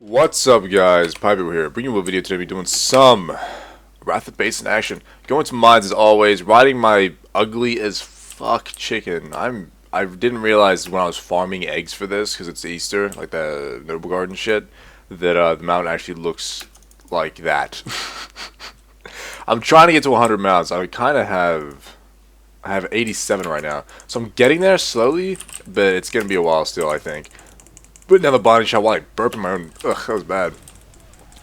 What's up, guys? Pypo here, bringing you a video today. We're doing some Arathi Basin action. Going to mines as always, riding my ugly as fuck chicken. I didn't realize when I was farming eggs for this, because it's Easter, like the Noble Garden shit, that the mountain actually looks like that. I'm trying to get to 100 mounts. I have 87 right now, so I'm getting there slowly, but it's gonna be a while still, I think. Putting down the body shot while I burping my own. Ugh, that was bad.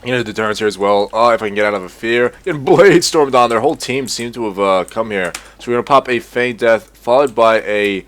You know, deterrence here as well. Oh, if I can get out of a fear. Getting blade stormed on. Their whole team seemed to have come here. So we're going to pop a feint death, followed by a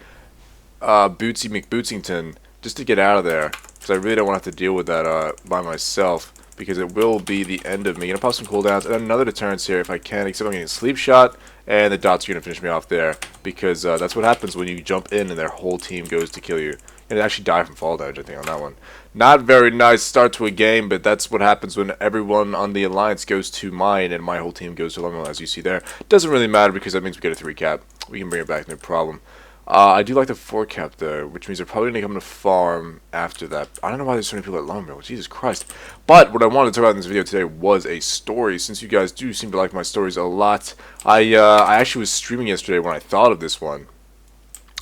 Bootsy McBootsington, just to get out of there. Because I really don't want to have to deal with that by myself. Because it will be the end of me. Going to pop some cooldowns and another deterrence here if I can. Except I'm getting a sleep shot. And the dots are going to finish me off there. Because that's what happens when you jump in and their whole team goes to kill you. And it actually died from fall damage, I think, on that one. Not very nice start to a game, but that's what happens when everyone on the Alliance goes to mine and my whole team goes to Lumberland, as you see there. Doesn't really matter because that means we get a 3 cap. We can bring it back, no problem. I do like the 4 cap, though, which means they're probably going to come to farm after that. I don't know why there's so many people at Lumberland. Jesus Christ. But what I wanted to talk about in this video today was a story, since you guys do seem to like my stories a lot. I actually was streaming yesterday when I thought of this one.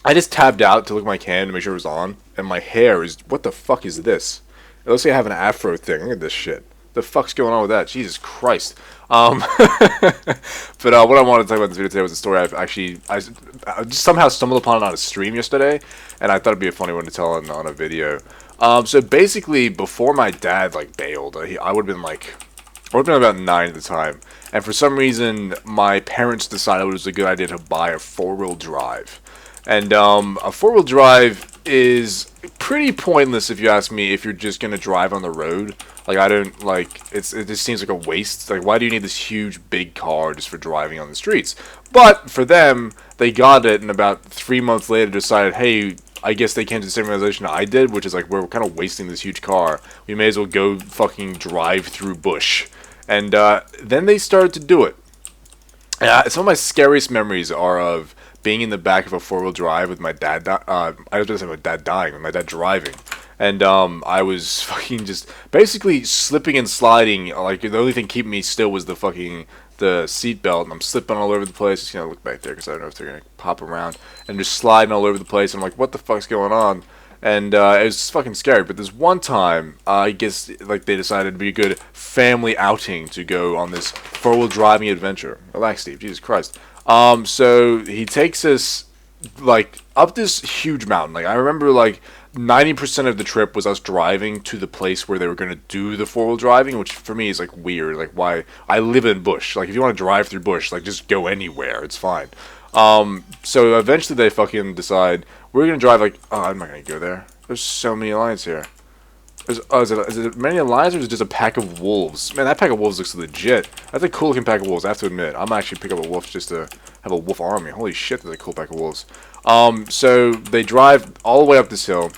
I just tabbed out to look at my cam to make sure it was on, and my hair is... What the fuck is this? It looks like I have an afro thing. Look at this shit. The fuck's going on with that? Jesus Christ. But what I wanted to talk about in this video today was a story I just somehow stumbled upon it on a stream yesterday, and I thought it'd be a funny one to tell on a video. So basically, before my dad, like, bailed, I would have been about 9 at the time, and for some reason, my parents decided it was a good idea to buy a 4-wheel drive. And a 4-wheel drive is pretty pointless if you ask me, if you're just gonna drive on the road. Like, I don't like it just seems like a waste. Like, why do you need this huge big car just for driving on the streets? But for them, they got it, and about 3 months later decided, hey, I guess they came to the same realization I did, which is like, we're kind of wasting this huge car. We may as well go fucking drive through bush. And then they started to do it. Some of my scariest memories are of being in the back of a 4-wheel drive with my dad. I was going to say my dad dying, with my dad driving, and I was fucking just basically slipping and sliding. Like, the only thing keeping me still was the seat belt, and I'm slipping all over the place. Just gonna look back there because I don't know if they're gonna pop around, and just sliding all over the place. And I'm like, what the fuck's going on? And it was fucking scary. But this one time, I guess like they decided to be a good family outing to go on this 4-wheel driving adventure. Relax, Steve. Jesus Christ. So he takes us like up this huge mountain. Like, I remember like 90% of the trip was us driving to the place where they were gonna do the 4-wheel driving, which for me is like weird. Like, why? I live in bush. Like, if you want to drive through bush, like, just go anywhere. It's fine. So eventually they fucking decide we're gonna drive like. Oh, I'm not gonna go there. There's so many lions here. Is it many lions or is it just a pack of wolves? Man, that pack of wolves looks legit. That's a cool looking pack of wolves, I have to admit. I'm actually pick up a wolf just to have a wolf army. Holy shit, that's a cool pack of wolves. So they drive all the way up this hill.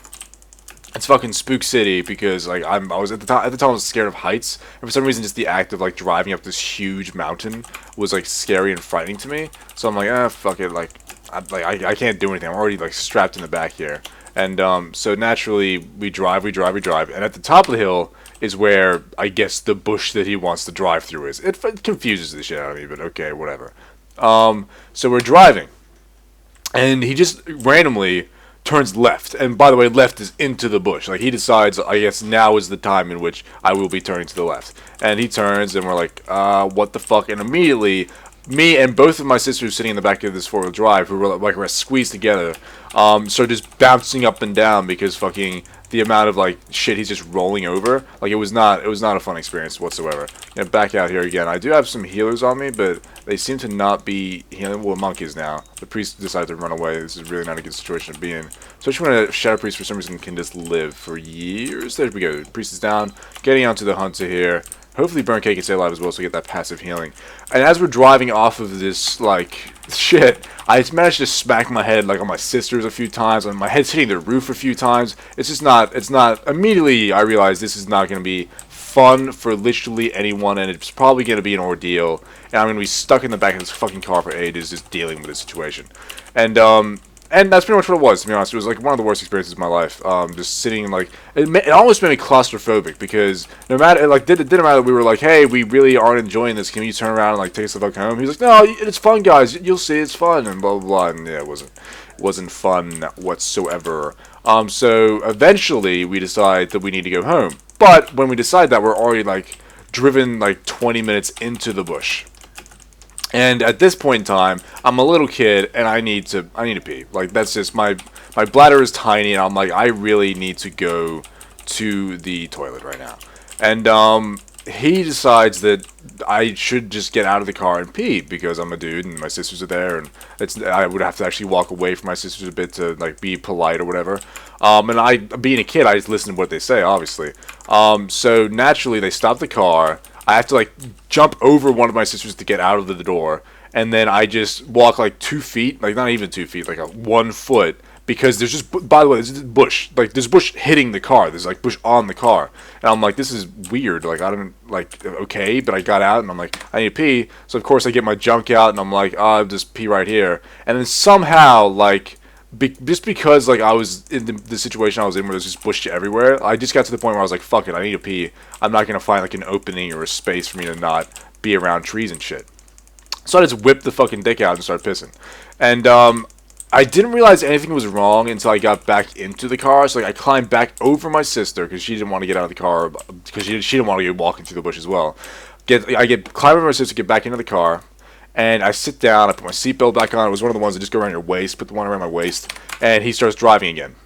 It's fucking Spook City because like I was at the time I was scared of heights, and for some reason just the act of like driving up this huge mountain was like scary and frightening to me. So I'm like, fuck it, like I can't do anything. I'm already like strapped in the back here. And so naturally we drive, and at the top of the hill is where I guess the bush that he wants to drive through is. It confuses the shit out of me, but okay, whatever. So we're driving, and he just randomly turns left. And by the way, left is into the bush. Like, he decides, I guess now is the time in which I will be turning to the left. And he turns, and we're like, what the fuck? And immediately, me and both of my sisters sitting in the back of this 4-wheel drive, who were like, we're squeezed together, so just bouncing up and down because fucking the amount of like shit he's just rolling over. Like, it was not a fun experience whatsoever. And back out here again. I do have some healers on me, but they seem to not be healing. Well, monkeys now. The priest decided to run away. This is really not a good situation to be in. Especially when a shadow priest for some reason can just live for years. There we go. The priest is down. Getting onto the hunter here. Hopefully Burn Cake can stay alive as well, so we get that passive healing. And as we're driving off of this, like, shit, I managed to smack my head, like, on my sisters a few times, and my head's hitting the roof a few times. It's not, immediately I realized this is not going to be fun for literally anyone, and it's probably going to be an ordeal, and I'm going to be stuck in the back of this fucking car for ages just dealing with this situation. And, And that's pretty much what it was, to be honest. It was like one of the worst experiences of my life. Just sitting like it almost made me claustrophobic because no matter it didn't matter. We were like, hey, we really aren't enjoying this. Can you turn around and like take us the fuck home? He was like, no, it's fun, guys. You'll see, it's fun, and blah blah blah. And yeah, it wasn't fun whatsoever. So eventually we decide that we need to go home. But when we decide that, we're already like driven like 20 minutes into the bush. And at this point in time, I'm a little kid and I need to pee. Like that's just my bladder is tiny and I'm like I really need to go to the toilet right now. And he decides that I should just get out of the car and pee because I'm a dude and my sisters are there and I would have to actually walk away from my sisters a bit to like be polite or whatever. And I, being a kid, I just listen to what they say, obviously. So naturally they stop the car. I have to like jump over one of my sisters to get out of the door, and then I just walk like 2 feet, like not even 2 feet, like 1 foot, because there's just, by the way, there's bush, like there's bush hitting the car, there's like bush on the car, and I'm like, this is weird, like I don't, like, okay, but I got out and I'm like, I need to pee, so of course I get my junk out and I'm like, oh, I'll just pee right here, and then somehow, like, just because like I was in the situation I was in where there's just bush everywhere, I just got to the point where I was like, fuck it, I need to pee. I'm not gonna find like an opening or a space for me to not be around trees and shit. So I just whipped the fucking dick out and started pissing. And I didn't realize anything was wrong until I got back into the car. So like I climbed back over my sister because she didn't want to get out of the car because she didn't want to get walking through the bush as well. I climb over my sister, get back into the car. And I sit down, I put my seatbelt back on. It was one of the ones that just go around your waist, put the one around my waist, and he starts driving again.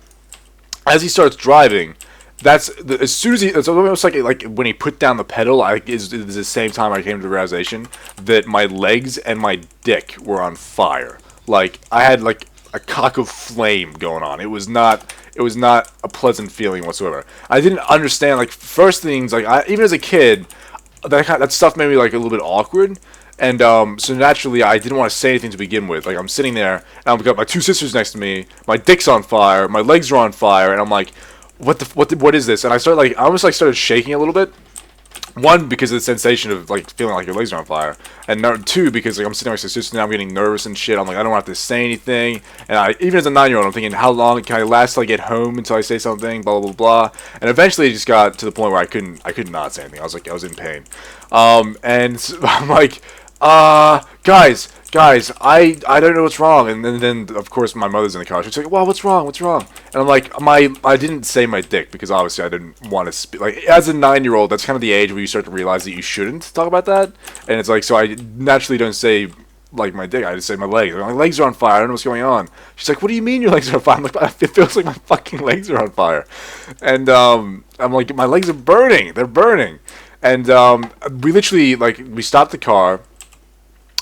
As he starts driving, as soon as it's almost like when he put down the pedal, is the same time I came to the realization that my legs and my dick were on fire. Like I had like a cock of flame going on. It was not a pleasant feeling whatsoever. I didn't understand, like, first things, like even as a kid, that stuff made me like a little bit awkward. And so naturally, I didn't want to say anything to begin with. Like I'm sitting there, and I've got my 2 sisters next to me. My dick's on fire. My legs are on fire, and I'm like, what is this? And I almost started shaking a little bit. One, because of the sensation of like feeling like your legs are on fire, and two, because like I'm sitting next to my sister now, I'm getting nervous and shit. I'm like, I don't have to say anything. And even as a 9-year-old, I'm thinking, how long can I last till I get home until I say something? Blah blah blah. And eventually, it just got to the point where I could not say anything. I was in pain. And so I'm like. Guys, I don't know what's wrong. And then of course my mother's in the car. She's like, "Wow, what's wrong? What's wrong?" And I'm like, I didn't say my dick because obviously I didn't want to speak. Like as a 9-year-old, that's kind of the age where you start to realize that you shouldn't talk about that. And it's like, so I naturally don't say like my dick. I just say my legs. My legs are on fire. I don't know what's going on. She's like, "What do you mean your legs are on fire?" I'm like, "It feels like my fucking legs are on fire." And I'm like, "My legs are burning. They're burning." And we literally we stopped the car.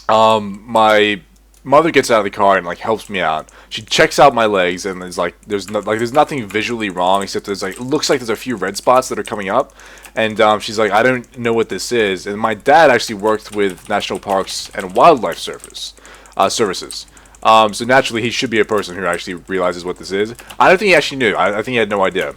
My mother gets out of the car and like helps me out. She checks out my legs and there's nothing visually wrong except it looks like there's a few red spots that are coming up. And she's like, I don't know what this is. And my dad actually worked with National Parks and Wildlife Services. So naturally he should be a person who actually realizes what this is. I don't think he actually knew. I think he had no idea.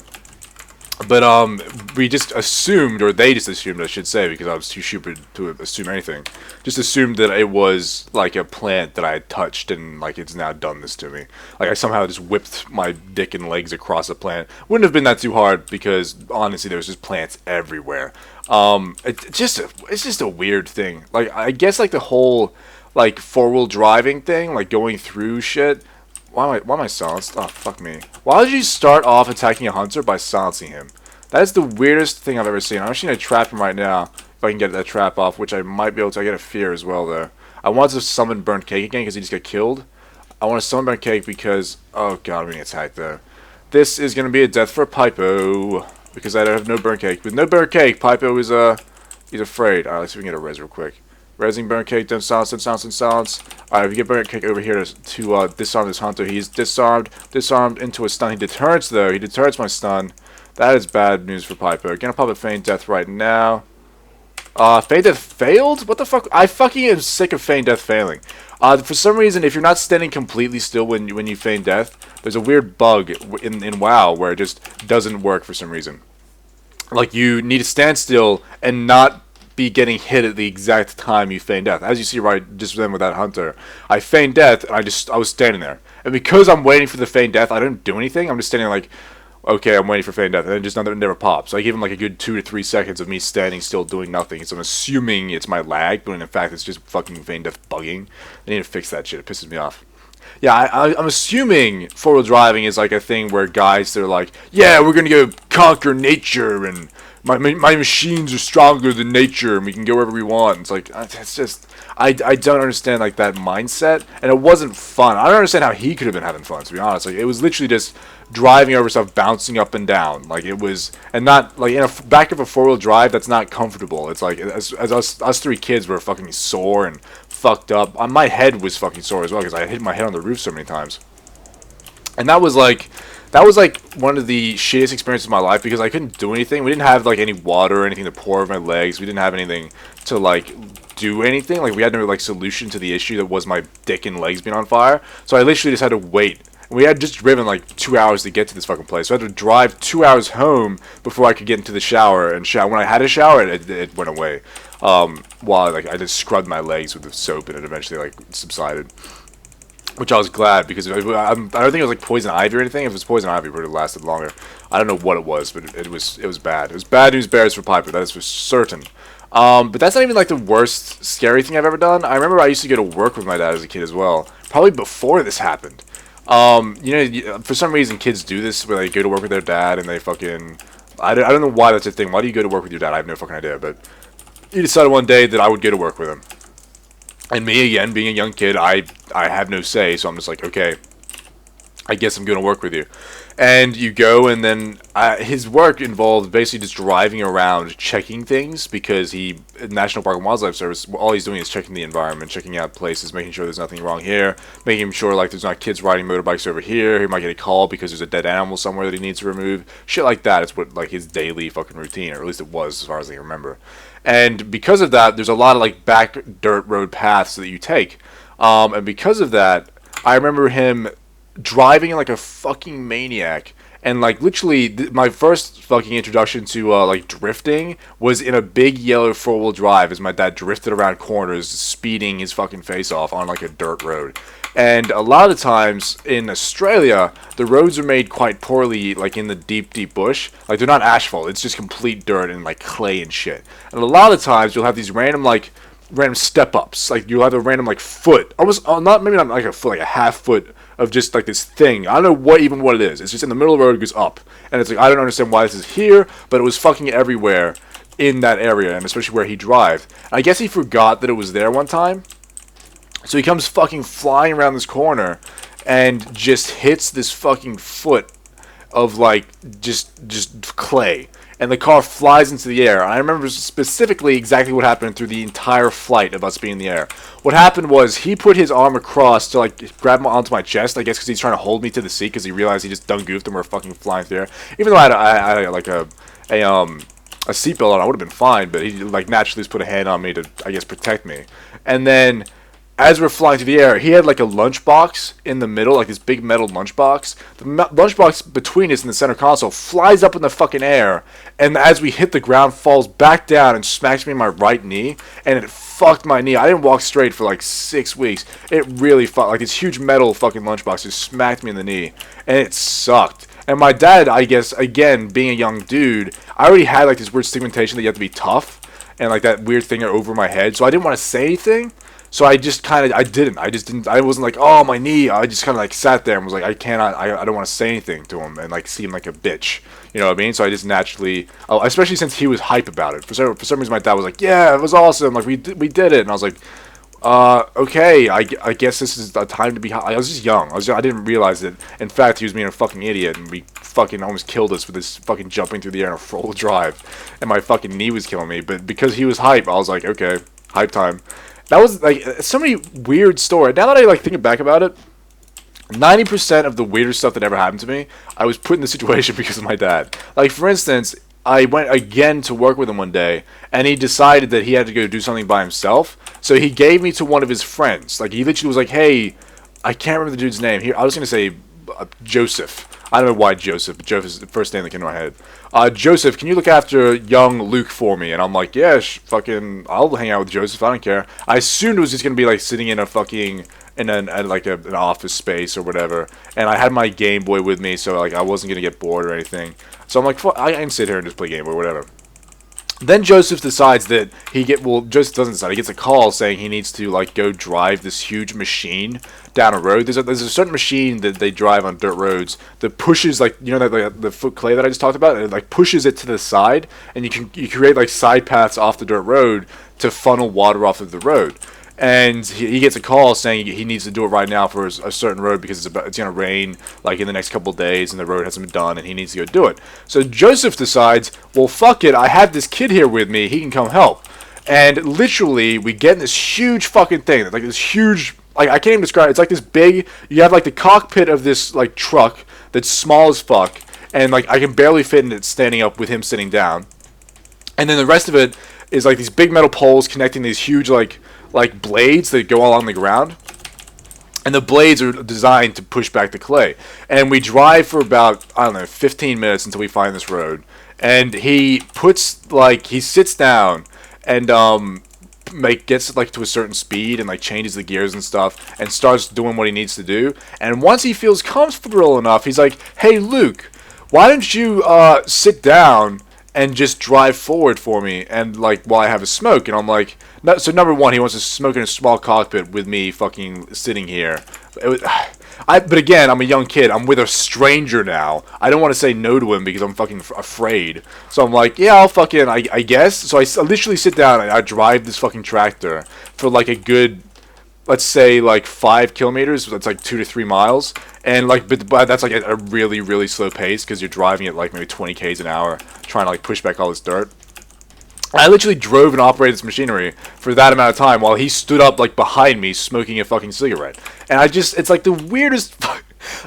But we just assumed, or they just assumed, I should say, because I was too stupid to assume anything. Just assumed that it was like a plant that I had touched, and like it's now done this to me. Like I somehow just whipped my dick and legs across a plant. Wouldn't have been that too hard because honestly, there was just plants everywhere. It's just a weird thing. Like I guess like the whole like 4-wheel driving thing, like going through shit. Why am I silenced? Oh, fuck me. Why would you start off attacking a hunter by silencing him? That is the weirdest thing I've ever seen. I'm actually going to trap him right now, if I can get that trap off, which I might be able to. I get a fear as well, though. I want to summon Burnt Cake again, because he just got killed. I want to summon Burnt Cake because... Oh, God, I'm getting attacked, though. This is going to be a death for Pypo, because I don't have no Burnt Cake. With no Burnt Cake, Pypo is, he's afraid. Alright, let's see if we can get a res real quick. Resing Burnt Cake, don't silence, don't silence, don't silence. Alright, if you get Burnt Cake over here to disarm this hunter, he's disarmed into a stun. He deterrents, though. He deterrents my stun. That is bad news for Pypo. Gonna pop a Feign Death right now. Feign Death failed? What the fuck? I fucking am sick of Feign Death failing. For some reason, if you're not standing completely still when you feign death, there's a weird bug in WoW where it just doesn't work for some reason. Like, you need to stand still and not be getting hit at the exact time you feign death. As you see right just then with that hunter, I feigned death and I was standing there. And because I'm waiting for the feign death, I don't do anything. I'm just standing like, okay, I'm waiting for feign death, and then just nothing never pops. So I give him like a good 2 to 3 seconds of me standing still doing nothing. So I'm assuming it's my lag, but in fact it's just fucking feign death bugging. I need to fix that shit. It pisses me off. Yeah, I'm assuming four-wheel driving is like a thing where guys, they're like, yeah, we're gonna go conquer nature, and my machines are stronger than nature, and we can go wherever we want. It's like, it's just, I don't understand like that mindset, and it wasn't fun. I don't understand how he could have been having fun, to be honest. Like, it was literally just driving over stuff, bouncing up and down. Like, it was, and not like in a back of a four-wheel drive, that's not comfortable. It's like as us three kids were fucking sore and fucked up. My head was fucking sore as well because I hit my head on the roof so many times. And that was like one of the shittiest experiences of my life because I couldn't do anything. We didn't have like any water or anything to pour over my legs. We didn't have anything to like do anything. Like, we had no like solution to the issue that was my dick and legs being on fire. So I literally just had to wait. We had just driven like 2 hours to get to this fucking place. So I had to drive 2 hours home before I could get into the shower and shower. When I had a shower, it went away. While like I just scrubbed my legs with the soap and it eventually like subsided. Which I was glad because I don't think it was like poison ivy or anything. If it was poison ivy, it would have lasted longer. I don't know what it was, but it was bad. It was bad news bears for Pypo. That is for certain. But that's not even like the worst scary thing I've ever done. I remember I used to go to work with my dad as a kid as well. Probably before this happened. You know, for some reason kids do this where they go to work with their dad and they fucking... I don't know why that's a thing. Why do you go to work with your dad? I have no fucking idea. But he decided one day that I would go to work with him. And me, again, being a young kid, I have no say, so I'm just like, okay, I guess I'm going to work with you. And you go, and then his work involved basically just driving around checking things, because National Park and Wildlife Service, all he's doing is checking the environment, checking out places, making sure there's nothing wrong here, making sure like there's not kids riding motorbikes over here. He might get a call because there's a dead animal somewhere that he needs to remove. Shit like that. It's what like his daily fucking routine, or at least it was as far as I can remember. And because of that, there's a lot of like back dirt road paths that you take. And because of that, I remember him driving like a fucking maniac. And like literally my first fucking introduction to like drifting was in a big yellow four-wheel drive as my dad drifted around corners, speeding his fucking face off on like a dirt road. And a lot of times in Australia, the roads are made quite poorly, like in the deep bush. Like, they're not asphalt, it's just complete dirt and like clay and shit. And a lot of times you'll have these random step-ups. Like, you'll have a random like foot, almost maybe not like a foot, like a half foot of just like this thing. I don't know what it is. It's just in the middle of the road, it goes up. And it's like, I don't understand why this is here, but it was fucking everywhere in that area, and especially where he drive. I guess he forgot that it was there one time. So he comes fucking flying around this corner and just hits this fucking foot of like just clay. And the car flies into the air. I remember specifically exactly what happened through the entire flight of us being in the air. What happened was he put his arm across to like grab onto my chest, I guess because he's trying to hold me to the seat because he realized he just done goofed and we're fucking flying through the air. Even though I had like a seatbelt on, I would have been fine, but he like naturally just put a hand on me to, I guess, protect me. And then as we're flying through the air, he had like a lunchbox in the middle, like this big metal lunchbox. The lunchbox between us in the center console flies up in the fucking air, and as we hit the ground, falls back down and smacks me in my right knee, and it fucked my knee. I didn't walk straight for like 6 weeks. It really fucked, like this huge metal fucking lunchbox just smacked me in the knee, and it sucked. And my dad, I guess, again, being a young dude, I already had like this weird stigmatization that you have to be tough, and like that weird thing over my head, so I didn't want to say anything. So I just kind of, I wasn't like, oh, my knee. I just kind of like sat there and was like, I don't want to say anything to him and like seem like a bitch. You know what I mean? So I just naturally, especially since he was hype about it. For some reason, my dad was like, yeah, it was awesome. Like, we did it. And I was like, okay, I guess this is the time to be high. I was just young. I didn't realize it. In fact, he was being a fucking idiot, and we fucking almost killed us with this fucking jumping through the air in a full drive. And my fucking knee was killing me. But because he was hype, I was like, okay, hype time. That was like so many weird stories. Now that I like think back about it, 90% of the weirdest stuff that ever happened to me, I was put in the situation because of my dad. Like, for instance, I went again to work with him one day, and he decided that he had to go do something by himself. So he gave me to one of his friends. Like, he literally was like, hey, I can't remember the dude's name. Here, I was gonna say Joseph. I don't know why Joseph, but Joseph is the first name that came to my head. Joseph, can you look after young Luke for me? And I'm like, yeah, fucking, I'll hang out with Joseph. I don't care. I assumed it was just gonna be like sitting in a fucking an office space or whatever. And I had my Game Boy with me, so like I wasn't gonna get bored or anything. So I'm like, I can sit here and just play Game Boy or whatever. Then Joseph decides that Joseph doesn't decide. He gets a call saying he needs to like go drive this huge machine down a road. There's a certain machine that they drive on dirt roads that pushes like, you know, that the foot clay that I just talked about. It like pushes it to the side, and you create like side paths off the dirt road to funnel water off of the road. And he gets a call saying he needs to do it right now for a certain road because it's going to rain like in the next couple of days and the road hasn't been done and he needs to go do it. So Joseph decides, well, fuck it, I have this kid here with me, he can come help. And literally, we get in this huge fucking thing, like this huge, like I can't even describe it. It's like this big, you have like the cockpit of this like truck that's small as fuck, and like I can barely fit in it standing up with him sitting down. And then the rest of it is like these big metal poles connecting these huge like blades that go along the ground, and the blades are designed to push back the clay. And we drive for about, I don't know, 15 minutes until we find this road. And he sits down and gets like to a certain speed and like changes the gears and stuff and starts doing what he needs to do. And once he feels comfortable enough, he's like, "Hey Luke, why don't you sit down and just drive forward for me, and like while I have a smoke." And I'm like, no, so number one, he wants to smoke in a small cockpit with me fucking sitting here. But again, I'm a young kid. I'm with a stranger now. I don't want to say no to him because I'm fucking afraid. So I'm like, yeah, I'll fucking, I guess. So I literally sit down and I drive this fucking tractor for like a good, let's say like 5 kilometers. That's like 2 to 3 miles. And like, but that's like at a really, really slow pace because you're driving at like maybe 20 k's an hour, trying to like push back all this dirt. I literally drove and operated this machinery for that amount of time while he stood up like behind me smoking a fucking cigarette. And it's like the weirdest,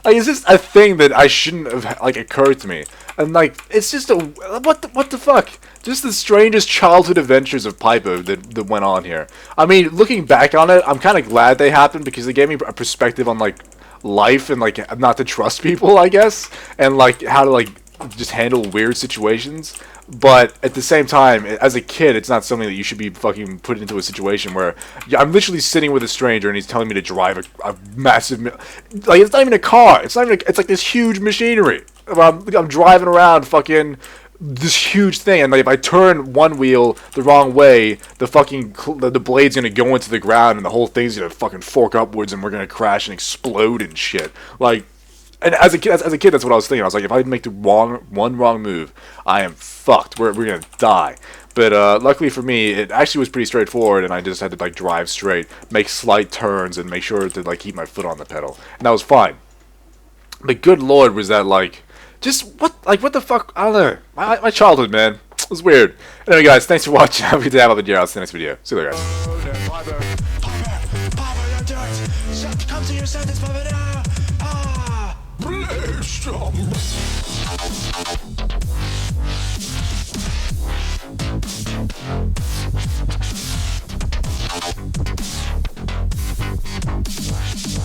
like it's just a thing that I shouldn't have like occurred to me. And like, it's just what the fuck? Just the strangest childhood adventures of Pypo that went on here. I mean, looking back on it, I'm kind of glad they happened because they gave me a perspective on like life and like not to trust people, I guess, and like how to like just handle weird situations. But at the same time, as a kid, it's not something that you should be fucking put into a situation where I'm literally sitting with a stranger and he's telling me to drive a massive, like it's not even a car. It's not even. It's like this huge machinery. I'm driving around fucking this huge thing, and like if I turn one wheel the wrong way, the blade's gonna go into the ground and the whole thing's gonna fucking fork upwards and we're gonna crash and explode and shit. Like. And as a kid, that's what I was thinking. I was like, if I make the one wrong move, I am fucked. We're gonna die. But luckily for me, it actually was pretty straightforward, and I just had to like drive straight, make slight turns, and make sure to like keep my foot on the pedal, and that was fine. But good lord, was that like, just what the fuck? I don't know. My childhood, man, it was weird. Anyway, guys, thanks for watching. Have a good day. Have a good year. I'll see you next video. See you later, guys. Come to your sentence, Papa. Bless